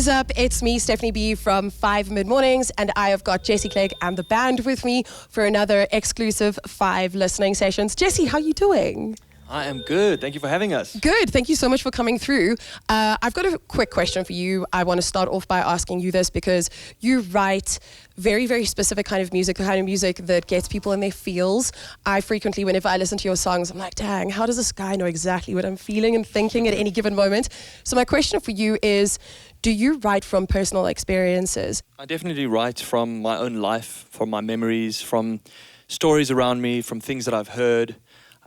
is up? It's me, Stephanie B from 5 Mid Mornings, and I have got Jesse Clegg and the band with me for another exclusive 5 listening sessions. Jesse, how are you doing? I am good. Thank you for having us. Good. Thank you so much for coming through. I've got a quick question for you. I want to start off by asking you this because you write very, very specific kind of music, the kind of music that gets people in their feels. I frequently, whenever I listen to your songs, I'm like, dang, how does this guy know exactly what I'm feeling and thinking at any given moment? So my question for you is, do you write from personal experiences? I definitely write from my own life, from my memories, from stories around me, from things that I've heard.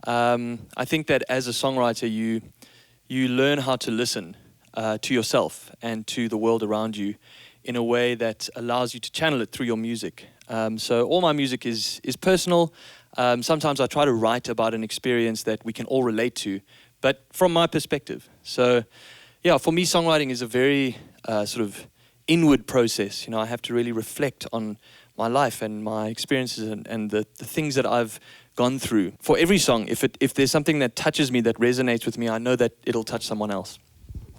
I think that as a songwriter, you learn how to listen to yourself and to the world around you in a way that allows you to channel it through your music. So all my music is personal. Sometimes I try to write about an experience that we can all relate to, but from my perspective. So yeah, for me, songwriting is a very sort of inward process. You know, I have to really reflect on my life and my experiences and the things that I've gone through. For every song, if there's something that touches me, that resonates with me, I know that it'll touch someone else.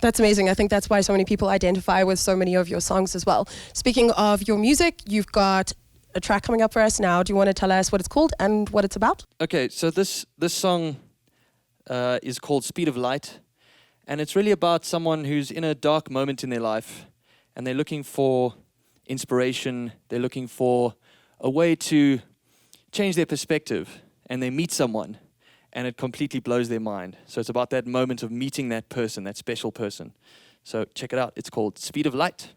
That's amazing. I think that's why so many people identify with so many of your songs as well. Speaking of your music, you've got a track coming up for us now. Do you want to tell us what it's called and what it's about? Okay, so this song is called Speed of Light, and it's really about someone who's in a dark moment in their life and they're looking for inspiration, they're looking for a way to change their perspective, and they meet someone and it completely blows their mind. So it's about that moment of meeting that person, that special person. So check it out. It's called Speed of Light.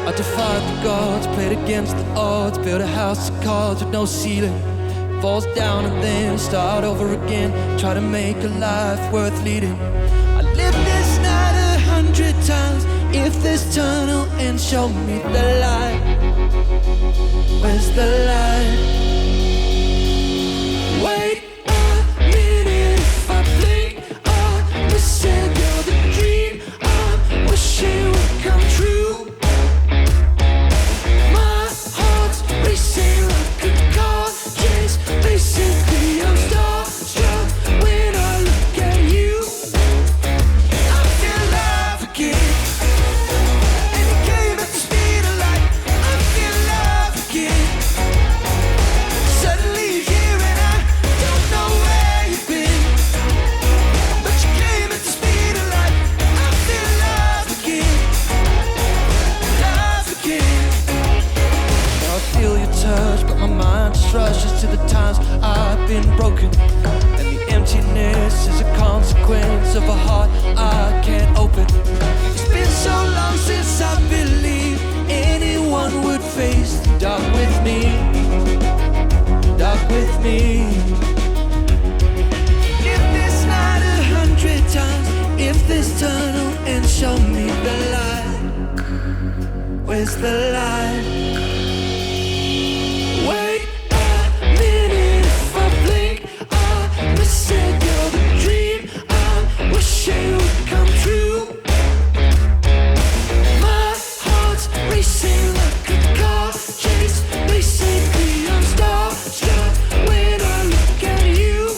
I defied the gods, played against the odds, built a house of cards with no ceiling. Falls down and then start over again, try to make a life worth leading. I lived this night 100 times. If this tunnel ends, show me the light. Where's the light? Wait a minute, if I blink, I'm missing. You're the dream I'm wishing would come true. My heart's racing like a car chase. Basically, I'm starstruck when I look at you. I feel love again, and it came at the speed of light. I feel love again. Suddenly you're here and I don't know where you've been, but you came at the speed of light. I feel love again, love again. Now I feel your touch, but my mind just rushes to the times I've been broken, and the emptiness is a consequence of a heart I can't open. It's been so long since I believed anyone would face the dark with me, dark with me. Live this night 100 times. If this tunnel ends, show me the light. Where's the light? Wait a minute, if I blink, I'm missing. You're the dream I'm wishing would come true. My heart's racing like a car chase. Basically, I'm starstruck when I look at you.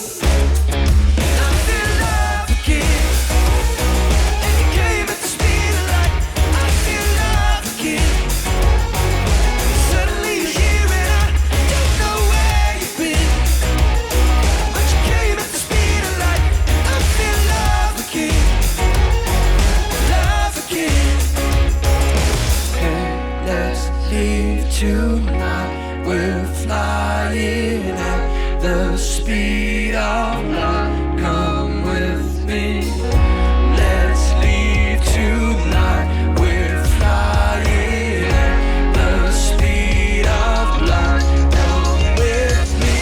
I feel love again, and you came at the speed of light. I feel love again. Suddenly you're here and I don't know where you've been, but you came at the speed of light. I feel love again, love again. Hey, let's leave tonight. We're flying at the speed of light. Come with me. Let's leave tonight. We're flying at the speed of light. Come with me.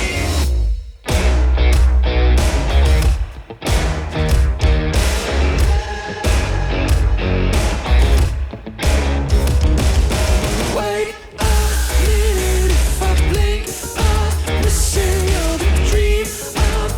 Wait a minute, if I blink, I'm missing. You're the dream I'm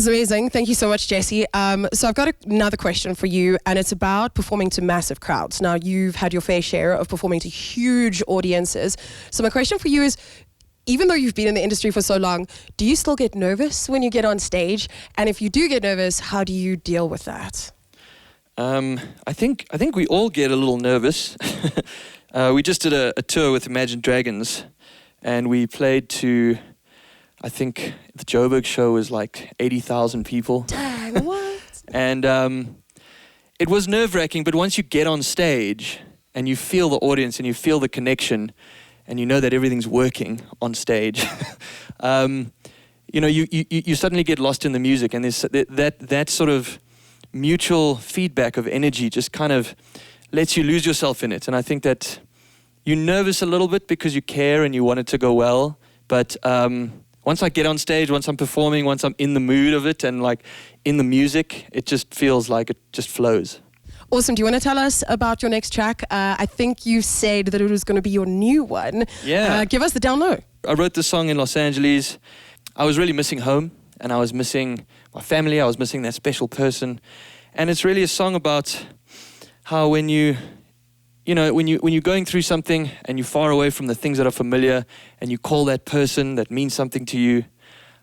was amazing. Thank you so much, Jesse. So I've got another question for you, and it's about performing to massive crowds. Now, you've had your fair share of performing to huge audiences. So my question for you is, even though you've been in the industry for so long, do you still get nervous when you get on stage? And if you do get nervous, how do you deal with that? I think we all get a little nervous. We just did a tour with Imagine Dragons, and we played to, I think the Joburg show was like 80,000 people. Dang, what? And it was nerve-wracking, but once you get on stage and you feel the audience and you feel the connection and you know that everything's working on stage, you suddenly get lost in the music, and there's that sort of mutual feedback of energy just kind of lets you lose yourself in it. And I think that you're nervous a little bit because you care and you want it to go well, but once I get on stage, once I'm performing, once I'm in the mood of it and like in the music, it just feels like it just flows. Awesome. Do you want to tell us about your next track? I think you said that it was going to be your new one. Yeah. Give us the down low. I wrote this song in Los Angeles. I was really missing home, and I was missing my family. I was missing that special person. And it's really a song about how when you're going through something and you're far away from the things that are familiar and you call that person that means something to you,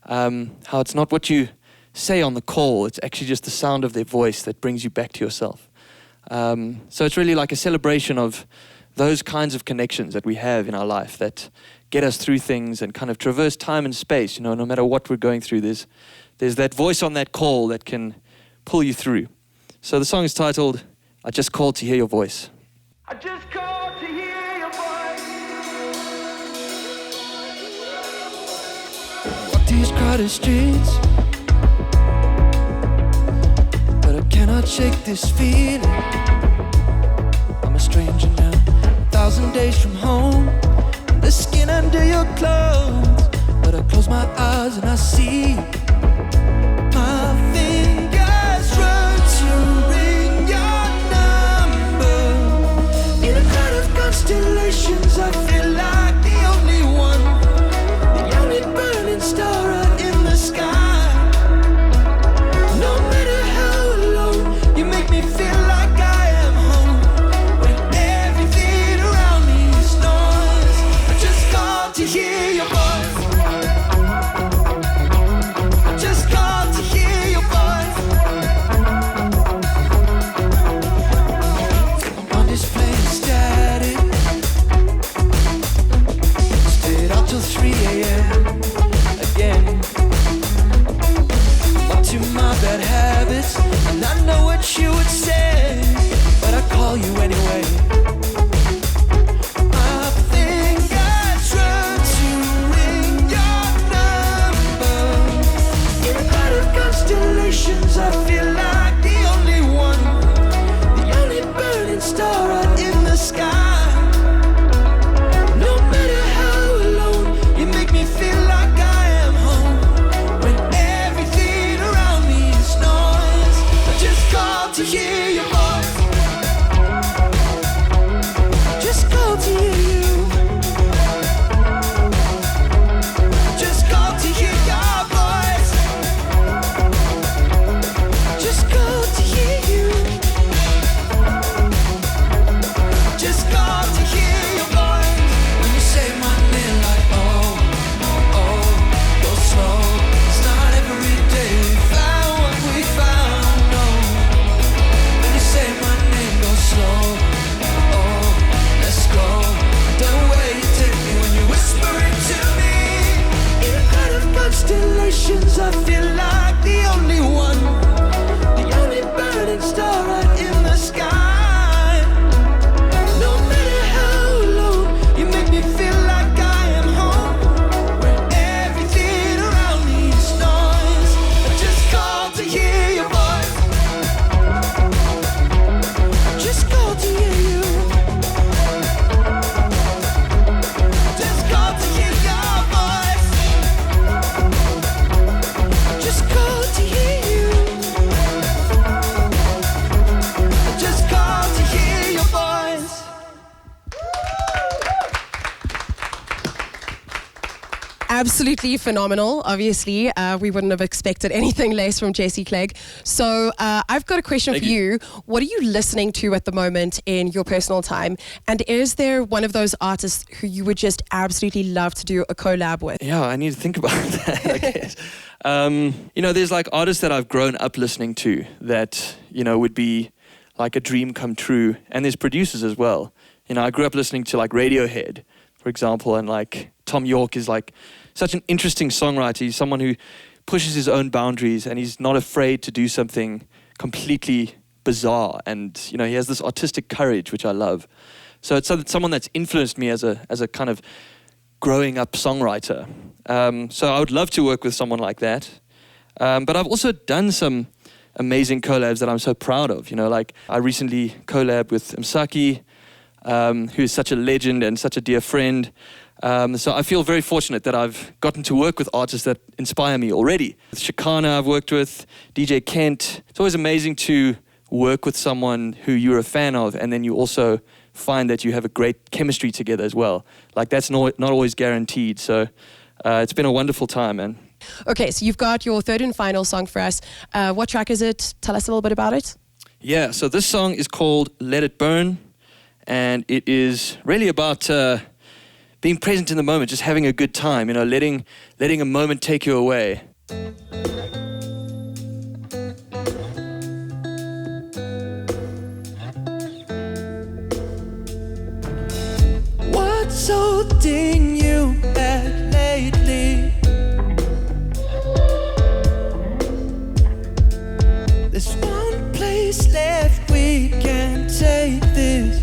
how it's not what you say on the call, it's actually just the sound of their voice that brings you back to yourself. So it's really like a celebration of those kinds of connections that we have in our life that get us through things and kind of traverse time and space. No matter what we're going through, there's that voice on that call that can pull you through. So the song is titled, I Just Called to Hear Your Voice. I just called to hear your voice. Walk these crowded streets, but I cannot shake this feeling. I'm a stranger now, 1,000 days from home, the skin under your clothes. But I close my eyes and I see my fingers run to ring your number. In a crowd of constellations, I feel like the only one, the only burning star out in the sky. No matter how alone, you make me feel like I absolutely phenomenal. Obviously, we wouldn't have expected anything less from Jesse Clegg. So I've got a question for you. What are you listening to at the moment in your personal time? And is there one of those artists who you would just absolutely love to do a collab with? Yeah, I need to think about that, I guess. There's like artists that I've grown up listening to that, would be like a dream come true. And there's producers as well. I grew up listening to like Radiohead, for example, and like Tom York is like such an interesting songwriter. He's someone who pushes his own boundaries and he's not afraid to do something completely bizarre. And, he has this artistic courage, which I love. So it's someone that's influenced me as a kind of growing up songwriter. So I would love to work with someone like that. But I've also done some amazing collabs that I'm so proud of. Like I recently collabed with Msaki, who is such a legend and such a dear friend. So I feel very fortunate that I've gotten to work with artists that inspire me already. With Shakana I've worked with, DJ Kent. It's always amazing to work with someone who you're a fan of and then you also find that you have a great chemistry together as well. Like that's not always guaranteed. So it's been a wonderful time, man. Okay, so you've got your third and final song for us. What track is it? Tell us a little bit about it. Yeah, so this song is called Let It Burn. And it is really about being present in the moment, just having a good time, letting a moment take you away. What's holding you back lately? There's one place left, we can take this.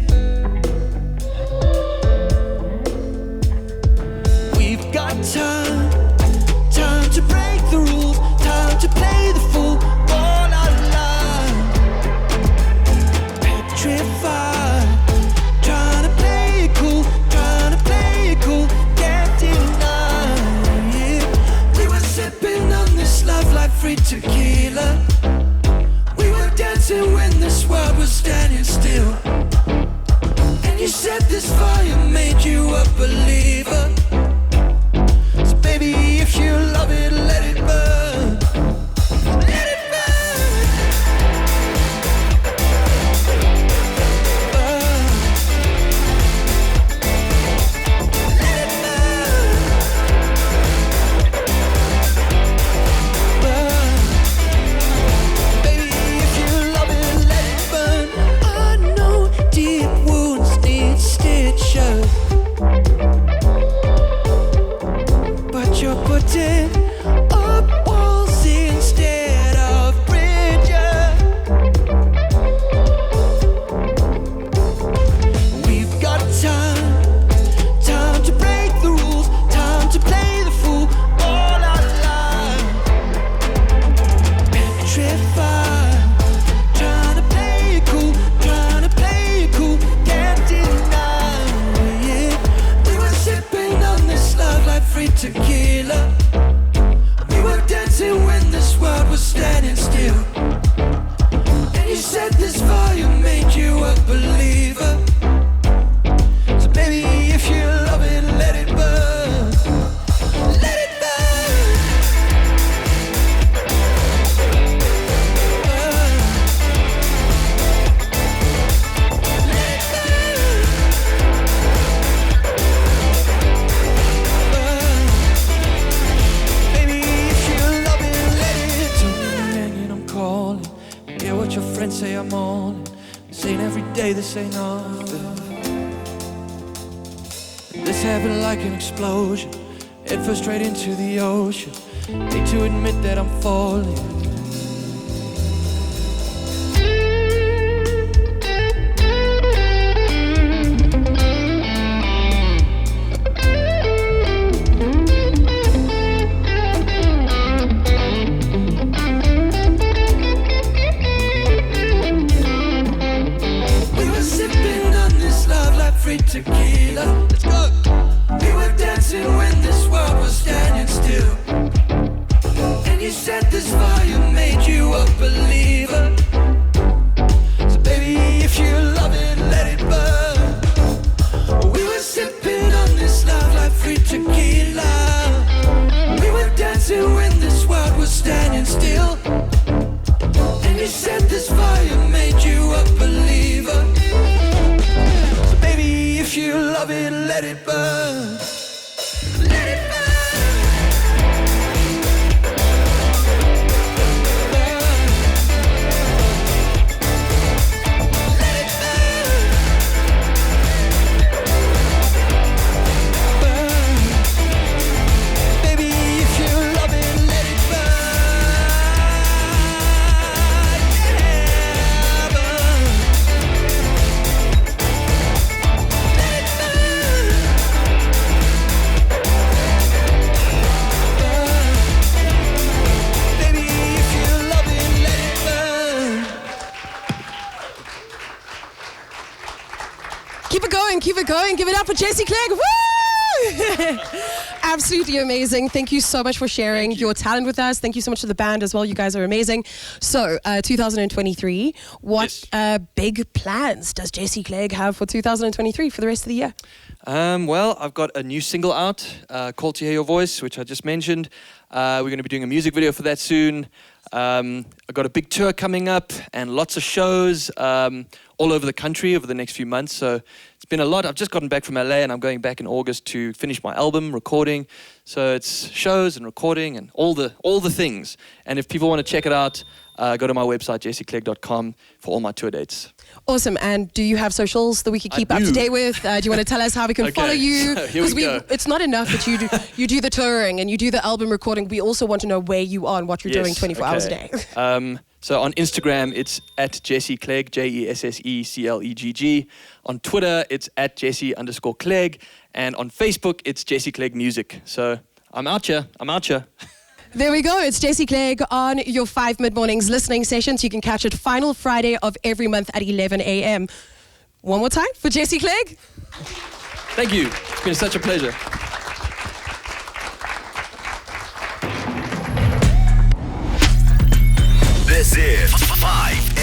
We've got time to break the rules, time to play the fool all our lives. Petrified, trying to play it cool, can't deny it. We were sipping on this love like free tequila. We were dancing when this world was standing still. And you said this fire made you a believer. Baby, if you love it, let it burn. Let it burn. Burn. Let it burn. Burn. Baby, if you love it, let it burn. I know deep wounds need stitches. You're putting up walls instead of bridges. We've got time to break the rules, time to play the fool all our lives. Petrified, trying to play it cool, can't deny it. We were sipping on this love like free tequila. We were dancing when this world was standing still. And you said this fire made you a believer. So baby, if you love it, let it burn. Let it burn. Burn. Let it burn. Burn. Baby, if you love it, let it. So when you're ringing, I'm calling. Hear what your friends say, I'm on it. This ain't every day, this ain't nothing. This happened like an explosion. Head first straight into the ocean. Hate to admit that I'm falling. We were sipping on this love like free tequila. Let's go. We were dancing when this world was standing still. And you said this fire made you a believer. So baby, if you love it, let it burn. We were sipping on this love like free tequila. it burn. Let it burn. Keep it going. Give it up for Jesse Clegg. Woo! Absolutely amazing. Thank you so much for sharing your talent with us. Thank you so much to the band as well. You guys are amazing. So, 2023, what big plans does Jesse Clegg have for 2023 for the rest of the year? Well, I've got a new single out called To Hear Your Voice, which I just mentioned. We're going to be doing a music video for that soon. I've got a big tour coming up and lots of shows all over the country over the next few months. So it's been a lot. I've just gotten back from LA and I'm going back in August to finish my album recording. So it's shows and recording and all the things. And if people want to check it out, go to my website, jessiclegg.com, for all my tour dates. Awesome. And do you have socials that we can keep up to date with? Do you want to tell us how we can follow you? So here we go. It's not enough that you do the touring and you do the album recording. We also want to know where you are and what you're doing 24 hours a day. So on Instagram, it's at Jesse Clegg, JESSECLEGG. On Twitter, it's at Jesse_Clegg. And on Facebook, it's Jesse Clegg Music. So I'm out here. There we go. It's Jesse Clegg on your 5 mid-mornings listening sessions. You can catch it final Friday of every month at 11 a.m. One more time for Jesse Clegg. Thank you. It's been such a pleasure. This is 5